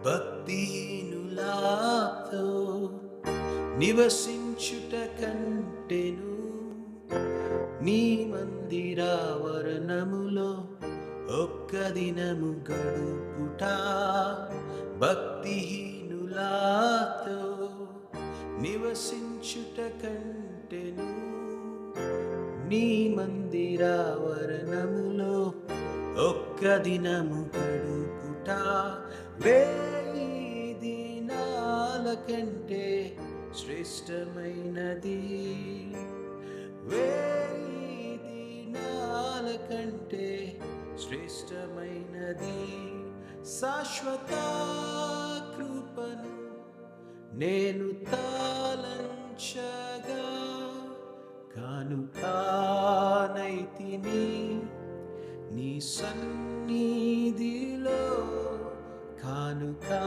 భక్తిహీనులాతో నివసించుట కంటెను నీ మందిరావరణములో ఒక్క దినము గడుపుట. భక్తిహీనులాతో నివసించుట కంటెను నీ మందిరావరణములో ఒక్క దినము గడుపుట. వేయి దినాల కంటే శ్రేష్టమైనది, వేయి దినాల కంటే శ్రేష్టమైనది. శాశ్వత కృపను నేను తాళంచగా కానుకానైతిని నీ సన్నిధిలో, కానుకా